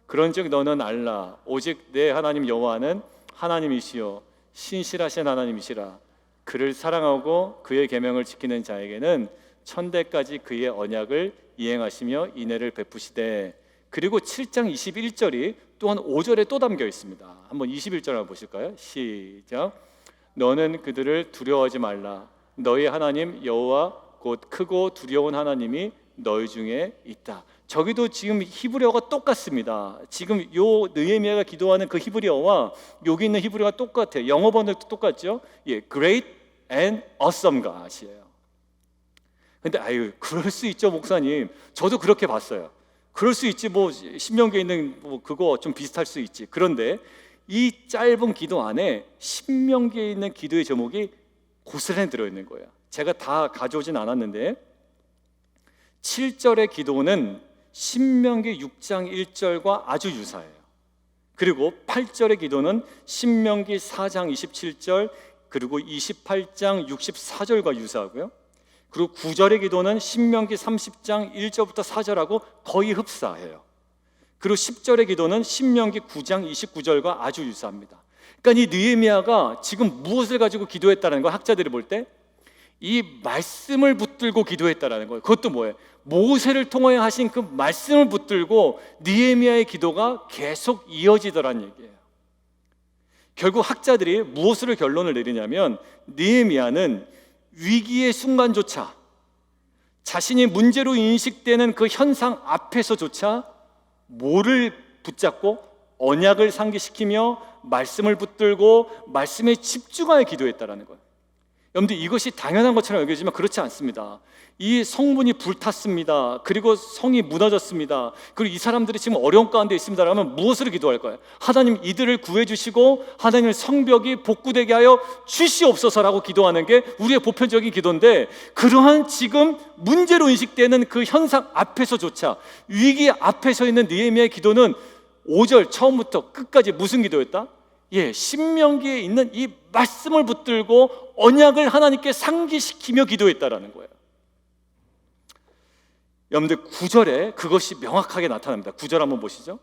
그런즉 너는 알라 오직 내 하나님 여호와는 하나님이시요 신실하신 하나님이시라. 그를 사랑하고 그의 계명을 지키는 자에게는 천대까지 그의 언약을 이행하시며 인애를 베푸시되. 그리고 7장 21절이 또한 5절에 또 담겨 있습니다. 한번 21절 한번 보실까요? 시작. 너는 그들을 두려워하지 말라. 너희 하나님 여호와 곧 크고 두려운 하나님이 너희 중에 있다. 저기도 지금 히브리어가 똑같습니다. 지금 요 느헤미야가 기도하는 그 히브리어와 여기 있는 히브리어가 똑같아요. 영어 번역도 똑같죠? Great and awesome God이에요. 근데 아유, 그럴 수 있죠, 목사님. 저도 그렇게 봤어요. 그럴 수 있지. 뭐 신명기에 있는 뭐 그거 좀 비슷할 수 있지. 그런데 이 짧은 기도 안에 신명기에 있는 기도의 제목이 고스란히 들어있는 거예요. 제가 다 가져오진 않았는데 7절의 기도는 신명기 6장 1절과 아주 유사해요. 그리고 8절의 기도는 신명기 4장 27절 그리고 28장 64절과 유사하고요. 그리고 9절의 기도는 신명기 30장 1절부터 4절하고 거의 흡사해요. 그리고 10절의 기도는 신명기 9장 29절과 아주 유사합니다. 그러니까 이 느헤미야가 지금 무엇을 가지고 기도했다는 거, 학자들이 볼 때 이 말씀을 붙들고 기도했다라는 거예요. 그것도 뭐예요? 모세를 통하여 하신 그 말씀을 붙들고 느헤미야의 기도가 계속 이어지더란 얘기예요. 결국 학자들이 무엇으로 결론을 내리냐면 느헤미야는 위기의 순간조차 자신이 문제로 인식되는 그 현상 앞에서조차 뭐를 붙잡고 언약을 상기시키며 말씀을 붙들고 말씀에 집중하여 기도했다라는 거예요. 여러분들 이것이 당연한 것처럼 여겨지만 그렇지 않습니다. 이 성문이 불탔습니다. 그리고 성이 무너졌습니다. 그리고 이 사람들이 지금 어려운 가운데 있습니다라면 무엇으로 기도할 거예요? 하나님 이들을 구해주시고 하나님 성벽이 복구되게 하여 주시옵소서라고 기도하는 게 우리의 보편적인 기도인데, 그러한 지금 문제로 인식되는 그 현상 앞에서조차 위기 앞에 서 있는 느헤미야의 기도는 5절 처음부터 끝까지 무슨 기도였다? 신명기에 있는 이 말씀을 붙들고 언약을 하나님께 상기시키며 기도했다라는 거예요. 여러분들 9절에 그것이 명확하게 나타납니다. 9절 한번 보시죠.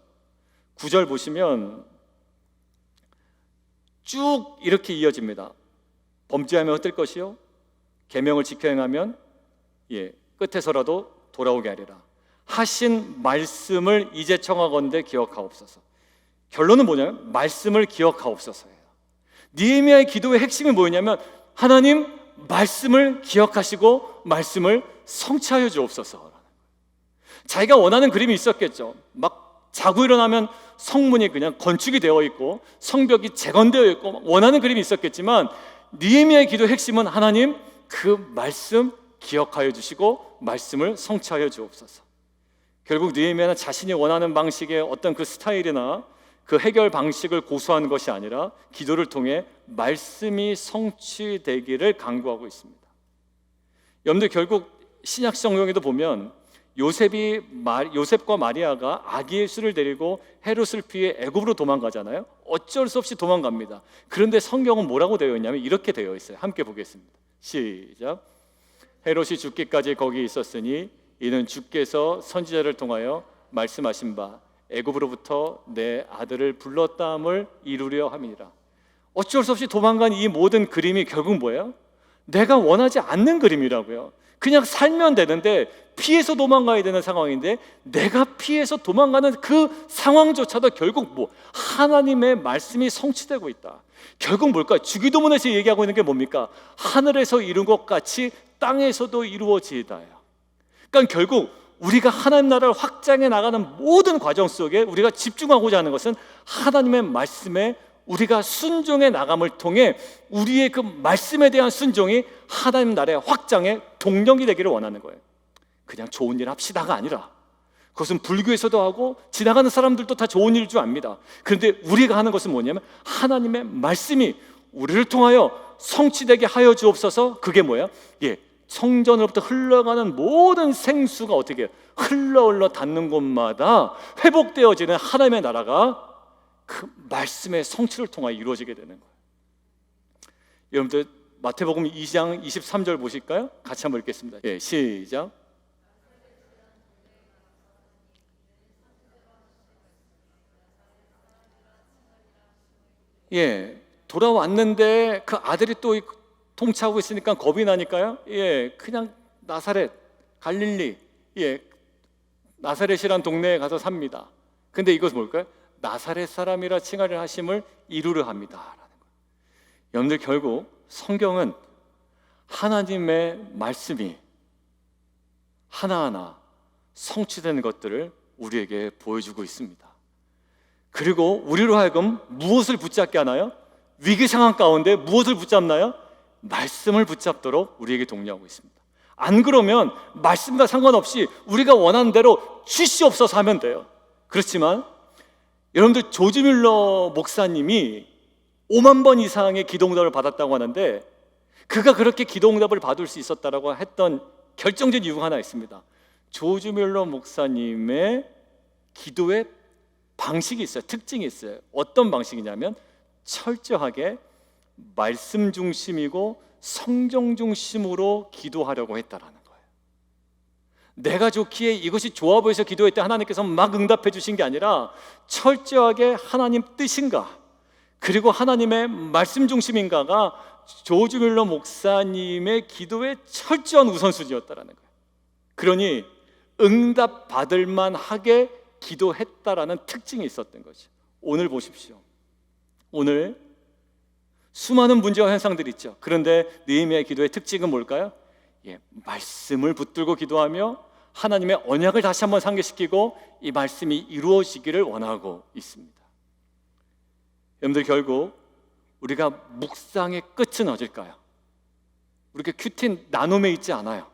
9절 보시면 쭉 이렇게 이어집니다. 범죄하면 어떨 것이요? 계명을 지켜 행하면 끝에서라도 돌아오게 하리라. 하신 말씀을 이제 청하건대 기억하옵소서. 결론은 뭐냐면 말씀을 기억하옵소서예요. 느헤미야의 기도의 핵심이 뭐였냐면 하나님 말씀을 기억하시고 말씀을 성취하여 주옵소서. 자기가 원하는 그림이 있었겠죠. 막 자고 일어나면 성문이 그냥 건축이 되어 있고 성벽이 재건되어 있고 원하는 그림이 있었겠지만 느헤미야의 기도의 핵심은 하나님 그 말씀 기억하여 주시고 말씀을 성취하여 주옵소서. 결국 느헤미야는 자신이 원하는 방식의 어떤 그 스타일이나 그 해결 방식을 고수하는 것이 아니라 기도를 통해 말씀이 성취되기를 간구하고 있습니다. 여러분들 결국 신약 성경에도 보면 요셉과 마리아가 아기 예수를 데리고 헤롯을 피해 애굽으로 도망가잖아요. 어쩔 수 없이 도망갑니다. 그런데 성경은 뭐라고 되어 있냐면 이렇게 되어 있어요. 함께 보겠습니다. 시작. 헤롯이 죽기까지 거기 있었으니 이는 주께서 선지자를 통하여 말씀하신 바 애굽으로부터 내 아들을 불렀다함을 이루려 함이니라. 어쩔 수 없이 도망간 이 모든 그림이 결국 뭐예요? 내가 원하지 않는 그림이라고요. 그냥 살면 되는데 피해서 도망가야 되는 상황인데 내가 피해서 도망가는 그 상황조차도 결국 하나님의 말씀이 성취되고 있다. 결국 뭘까요? 주기도문에서 얘기하고 있는 게 뭡니까? 하늘에서 이룬 것 같이 땅에서도 이루어지이다요. 그러니까 결국 우리가 하나님 나라를 확장해 나가는 모든 과정 속에 우리가 집중하고자 하는 것은 하나님의 말씀에 우리가 순종해 나감을 통해 우리의 그 말씀에 대한 순종이 하나님 나라의 확장의 동력이 되기를 원하는 거예요. 그냥 좋은 일 합시다가 아니라 그것은 불교에서도 하고 지나가는 사람들도 다 좋은 일인 줄 압니다. 그런데 우리가 하는 것은 뭐냐면 하나님의 말씀이 우리를 통하여 성취되게 하여 주옵소서. 그게 뭐야? 성전으로부터 흘러가는 모든 생수가 어떻게 흘러 닿는 곳마다 회복되어지는 하나님의 나라가 그 말씀의 성취를 통하여 이루어지게 되는 거예요. 여러분들 마태복음 2장 23절 보실까요? 같이 한번 읽겠습니다. 시작. 돌아왔는데 그 아들이 또 통치하고 있으니까 겁이 나니까요. 그냥 나사렛, 갈릴리, 나사렛이란 동네에 가서 삽니다. 근데 이것은 뭘까요? 나사렛 사람이라 칭하려 하심을 이루려 합니다. 여러분들 결국 성경은 하나님의 말씀이 하나하나 성취되는 것들을 우리에게 보여주고 있습니다. 그리고 우리로 하여금 무엇을 붙잡게 하나요? 위기 상황 가운데 무엇을 붙잡나요? 말씀을 붙잡도록 우리에게 독려하고 있습니다. 안 그러면 말씀과 상관없이 우리가 원하는 대로 주시옵소서 하면 돼요. 그렇지만 여러분들, 조지 뮬러 목사님이 5만 번 이상의 기도응답을 받았다고 하는데, 그가 그렇게 기도응답을 받을 수 있었다라고 했던 결정적인 이유가 하나 있습니다. 조지 뮬러 목사님의 기도의 방식이 있어요. 특징이 있어요. 어떤 방식이냐면 철저하게 말씀 중심이고 성경 중심으로 기도하려고 했다라는 거예요. 내가 좋기에 이것이 좋아 보여서 기도할 때 하나님께서 막 응답해 주신 게 아니라 철저하게 하나님 뜻인가, 그리고 하나님의 말씀 중심인가가 조지 뮬러 목사님의 기도의 철저한 우선순위였다라는 거예요. 그러니 응답 받을 만하게 기도했다라는 특징이 있었던 거죠. 오늘 보십시오. 오늘 수많은 문제와 현상들이 있죠. 그런데 느헤미야의 기도의 특징은 뭘까요? 말씀을 붙들고 기도하며 하나님의 언약을 다시 한번 상기시키고 이 말씀이 이루어지기를 원하고 있습니다. 여러분들, 결국 우리가 묵상의 끝은 어딜까요? 우리가 큐티 나눔에 있지 않아요.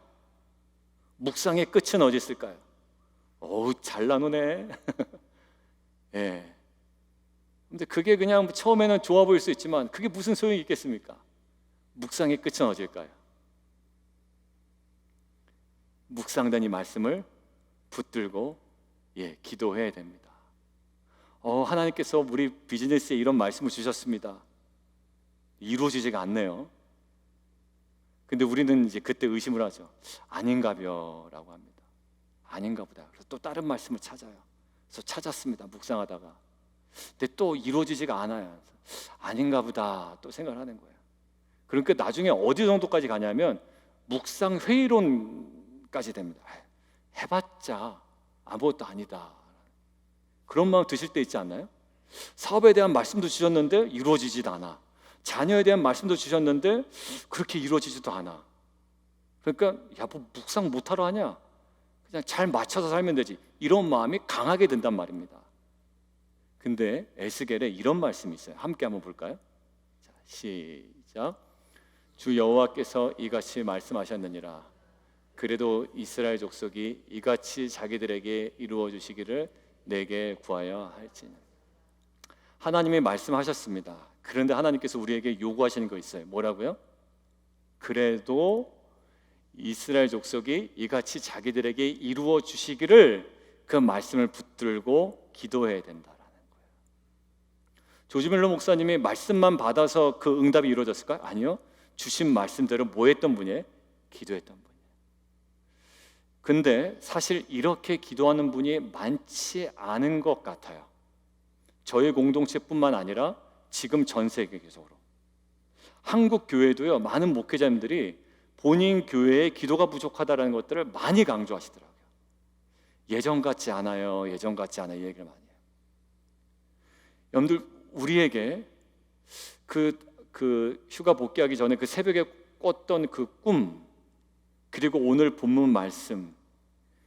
묵상의 끝은 어디 있을까요? 어우, 잘 나누네. 예. 근데 그게 그냥 처음에는 좋아 보일 수 있지만 그게 무슨 소용이 있겠습니까? 묵상의 끝은 어딜까요? 묵상된 이 말씀을 붙들고 기도해야 됩니다. 하나님께서 우리 비즈니스에 이런 말씀을 주셨습니다. 이루어지지가 않네요. 근데 우리는 이제 그때 의심을 하죠. 아닌가벼 라고 합니다. 아닌가 보다. 그래서 또 다른 말씀을 찾아요. 그래서 찾았습니다. 묵상하다가. 근데 또 이루어지지가 않아요. 아닌가 보다 또 생각을 하는 거예요. 그러니까 나중에 어디 정도까지 가냐면 묵상 회의론까지 됩니다. 해봤자 아무것도 아니다. 그런 마음 드실 때 있지 않나요? 사업에 대한 말씀도 주셨는데 이루어지지도 않아. 자녀에 대한 말씀도 주셨는데 그렇게 이루어지지도 않아. 그러니까 뭐 묵상 못하러 하냐? 그냥 잘 맞춰서 살면 되지. 이런 마음이 강하게 든단 말입니다. 근데 에스겔에 이런 말씀이 있어요. 함께 한번 볼까요? 자, 시작. 주 여호와께서 이같이 말씀하셨느니라. 그래도 이스라엘 족속이 이같이 자기들에게 이루어 주시기를 내게 구하여 할지니. 하나님이 말씀하셨습니다. 그런데 하나님께서 우리에게 요구하시는 거 있어요. 뭐라고요? 그래도 이스라엘 족속이 이같이 자기들에게 이루어 주시기를 그 말씀을 붙들고 기도해야 된다라는 거예요. 조지 뮬러 목사님이 말씀만 받아서 그 응답이 이루어졌을까요? 아니요. 주신 말씀대로 뭐 했던 분이에요? 기도했던 분이에요. 근데 사실 이렇게 기도하는 분이 많지 않은 것 같아요. 저희 공동체뿐만 아니라 지금 전 세계적으로 한국 교회도요, 많은 목회자님들이 본인 교회에 기도가 부족하다는 것들을 많이 강조하시더라고요. 예전 같지 않아요, 예전 같지 않아요, 이 얘기를 많이 해요. 여러분들, 우리에게 그 휴가 복귀하기 전에 그 새벽에 꿨던 그 꿈, 그리고 오늘 본문 말씀,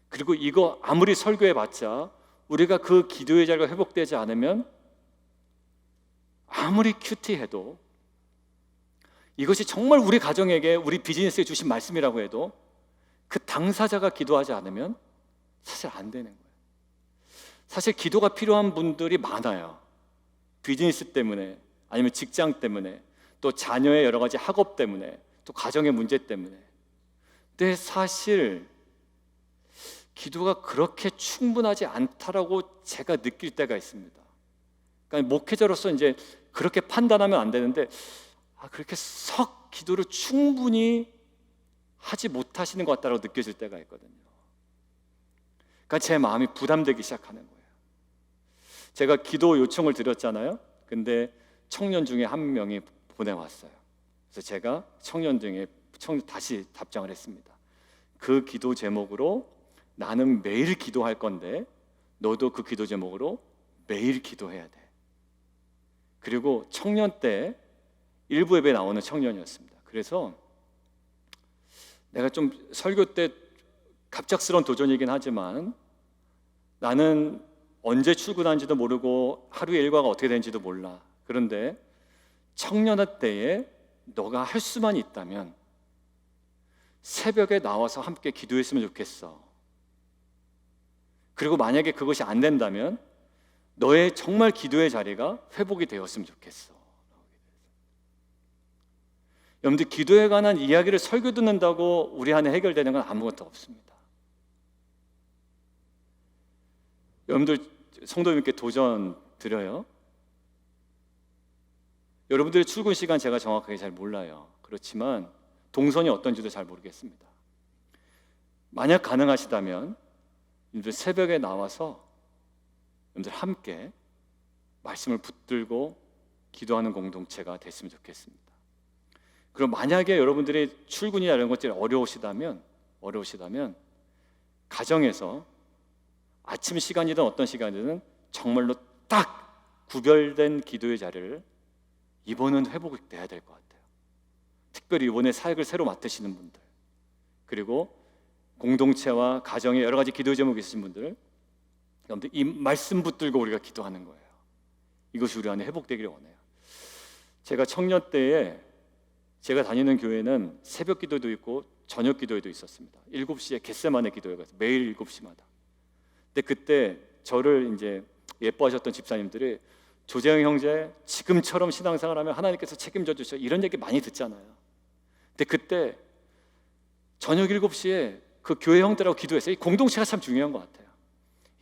그리고 이거 아무리 설교해봤자 우리가 그 기도의 자리가 회복되지 않으면 아무리 큐티해도, 이것이 정말 우리 가정에게, 우리 비즈니스에 주신 말씀이라고 해도 그 당사자가 기도하지 않으면 사실 안 되는 거예요. 사실 기도가 필요한 분들이 많아요. 비즈니스 때문에, 아니면 직장 때문에, 또 자녀의 여러 가지 학업 때문에, 또 가정의 문제 때문에. 근데 사실 기도가 그렇게 충분하지 않다라고 제가 느낄 때가 있습니다. 그러니까 목회자로서 이제 그렇게 판단하면 안 되는데, 그렇게 썩 기도를 충분히 하지 못하시는 것 같다고 느껴질 때가 있거든요. 그러니까 제 마음이 부담되기 시작하는 거예요. 제가 기도 요청을 드렸잖아요. 근데 청년 중에 한 명이 보내왔어요. 그래서 제가 청년 중에 다시 답장을 했습니다. 그 기도 제목으로 나는 매일 기도할 건데 너도 그 기도 제목으로 매일 기도해야 돼. 그리고 청년 때 일부 예배에 나오는 청년이었습니다. 그래서 내가 좀 설교 때 갑작스러운 도전이긴 하지만, 나는 언제 출근하는지도 모르고 하루의 일과가 어떻게 되는지도 몰라. 그런데 청년의 때에 너가 할 수만 있다면 새벽에 나와서 함께 기도했으면 좋겠어. 그리고 만약에 그것이 안 된다면 너의 정말 기도의 자리가 회복이 되었으면 좋겠어. 여러분들, 기도에 관한 이야기를 설교 듣는다고 우리 안에 해결되는 건 아무것도 없습니다. 여러분들, 성도님께 도전 드려요. 여러분들의 출근 시간 제가 정확하게 잘 몰라요. 그렇지만 동선이 어떤지도 잘 모르겠습니다. 만약 가능하시다면 여러분들 새벽에 나와서 여러분들 함께 말씀을 붙들고 기도하는 공동체가 됐으면 좋겠습니다. 그럼 만약에 여러분들의 출근이나 이런 것들이 어려우시다면 가정에서 아침 시간이든 어떤 시간이든 정말로 딱 구별된 기도의 자리를 이번은 회복돼야 될 것 같아요. 특별히 이번에 사역을 새로 맡으시는 분들, 그리고 공동체와 가정에 여러 가지 기도 제목이 있으신 분들, 여러분들 이 말씀 붙들고 우리가 기도하는 거예요. 이것이 우리 안에 회복되기를 원해요. 제가 청년 때에 제가 다니는 교회는 새벽 기도도 있고 저녁 기도회도 있었습니다. 7시에 겟세마네 기도회가 있어요. 매일 7시마다. 근데 그때 저를 이제 예뻐하셨던 집사님들이 조재영 형제, 지금처럼 신앙생활하면 하나님께서 책임져 주셔, 이런 얘기 많이 듣잖아요. 근데 그때 저녁 7시에 그 교회 형들하고 기도했어요. 이 공동체가 참 중요한 것 같아요.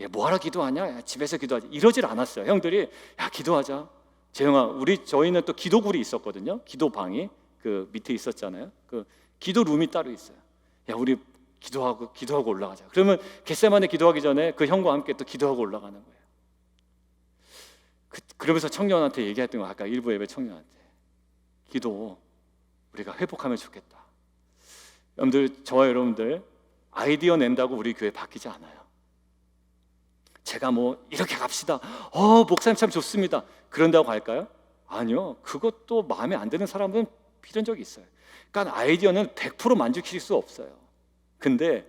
뭐하러 기도하냐? 야, 집에서 기도하지. 이러질 않았어요. 형들이 야, 기도하자. 재영아, 저희는 또 기도굴이 있었거든요. 기도방이 그 밑에 있었잖아요. 그 기도룸이 따로 있어요. 야, 우리 기도하고 올라가자. 그러면 겟세마네 기도하기 전에 그 형과 함께 또 기도하고 올라가는 거예요. 그러면서 청년한테 얘기했던 거, 아까 일부 예배 청년한테, 기도 우리가 회복하면 좋겠다. 여러분들, 저와 여러분들 아이디어 낸다고 우리 교회 바뀌지 않아요. 제가 뭐 이렇게 갑시다, 목사님 참 좋습니다, 그런다고 갈까요? 아니요. 그것도 마음에 안 드는 사람은 이런 적이 있어요. 그러니까 아이디어는 100% 만족시킬 수 없어요. 근데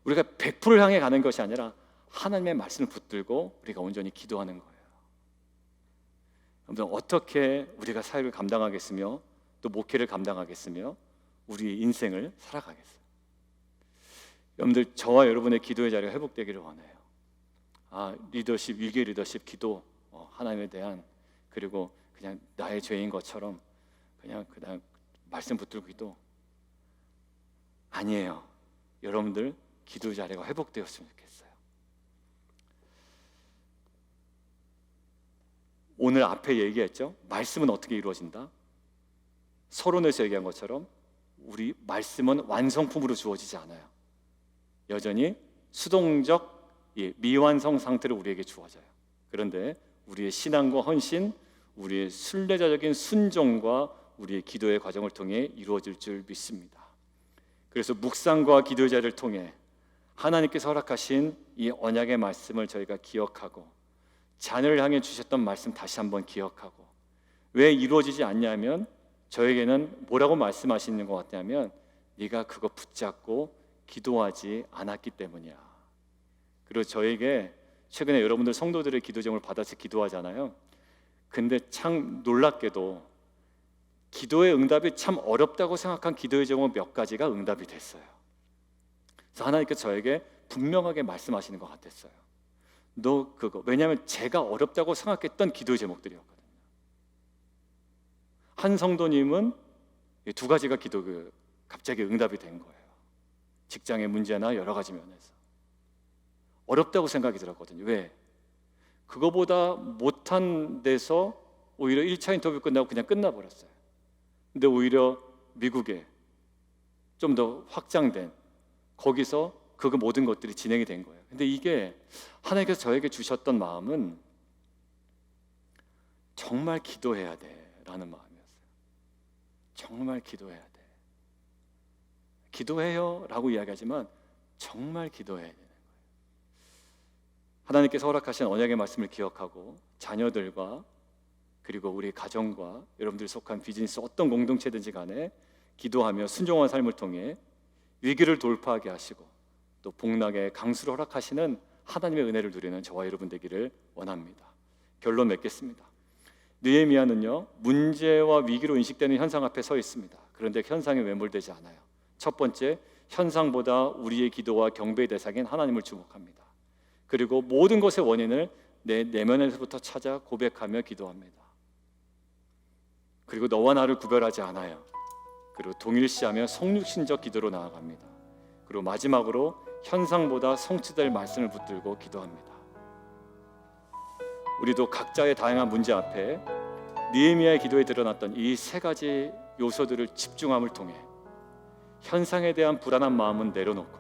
우리가 100%를 향해 가는 것이 아니라 하나님의 말씀을 붙들고 우리가 온전히 기도하는 거예요. 여러분, 어떻게 우리가 사역을 감당하겠으며 또 목회를 감당하겠으며 우리 인생을 살아가겠어요? 여러분들, 저와 여러분의 기도의 자리가 회복되기를 원해요. 리더십, 위기의 리더십, 기도, 하나님에 대한, 그리고 그냥 나의 죄인 것처럼 그냥 말씀 붙들고 기도 아니에요. 여러분들 기도 자리가 회복되었으면 좋겠어요. 오늘 앞에 얘기했죠. 말씀은 어떻게 이루어진다? 서론에서 얘기한 것처럼 우리 말씀은 완성품으로 주어지지 않아요. 여전히 수동적 미완성 상태로 우리에게 주어져요. 그런데 우리의 신앙과 헌신, 우리의 순례자적인 순종과 우리의 기도의 과정을 통해 이루어질 줄 믿습니다. 그래서 묵상과 기도의 자리를 통해 하나님께서 허락하신 이 언약의 말씀을 저희가 기억하고, 자녀를 향해 주셨던 말씀 다시 한번 기억하고, 왜 이루어지지 않냐면 저에게는 뭐라고 말씀하시는 것 같냐면 네가 그거 붙잡고 기도하지 않았기 때문이야. 그리고 저에게 최근에 여러분들 성도들의 기도 제목을 받아서 기도하잖아요. 근데 참 놀랍게도 기도의 응답이 참 어렵다고 생각한 기도의 제목 몇 가지가 응답이 됐어요. 그래서 하나님께서 저에게 분명하게 말씀하시는 것 같았어요. 너 그거, 왜냐하면 제가 어렵다고 생각했던 기도의 제목들이었거든요. 한 성도님은 2가지가 갑자기 응답이 된 거예요. 직장의 문제나 여러 가지 면에서 어렵다고 생각이 들었거든요. 왜? 그거보다 못한 데서 오히려 1차 인터뷰 끝나고 그냥 끝나버렸어요. 근데 오히려 미국에 좀 더 확장된 거기서 그 모든 것들이 진행이 된 거예요. 근데 이게 하나님께서 저에게 주셨던 마음은 정말 기도해야 돼라는 마음이었어요. 정말 기도해야 돼. 기도해요 라고 이야기하지만 정말 기도해야 되는 거예요. 하나님께서 허락하신 언약의 말씀을 기억하고 자녀들과 그리고 우리 가정과 여러분들이 속한 비즈니스 어떤 공동체든지 간에 기도하며 순종한 삶을 통해 위기를 돌파하게 하시고 또 복락의 강수를 허락하시는 하나님의 은혜를 누리는 저와 여러분 되기를 원합니다. 결론 맺겠습니다. 느헤미야는요, 문제와 위기로 인식되는 현상 앞에 서 있습니다. 그런데 현상에 매몰되지 않아요. 첫 번째, 현상보다 우리의 기도와 경배의 대상인 하나님을 주목합니다. 그리고 모든 것의 원인을 내 내면에서부터 찾아 고백하며 기도합니다. 그리고 너와 나를 구별하지 않아요. 그리고 동일시하며 성육신적 기도로 나아갑니다. 그리고 마지막으로 현상보다 성취될 말씀을 붙들고 기도합니다. 우리도 각자의 다양한 문제 앞에 느헤미야의 기도에 드러났던 이 세 가지 요소들을 집중함을 통해 현상에 대한 불안한 마음은 내려놓고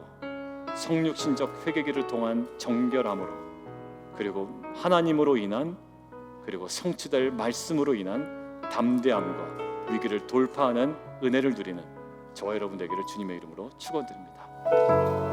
성육신적 회개기를 통한 정결함으로, 그리고 하나님으로 인한, 그리고 성취될 말씀으로 인한 담대함과 위기를 돌파하는 은혜를 누리는 저와 여러분 되기를 주님의 이름으로 축원드립니다.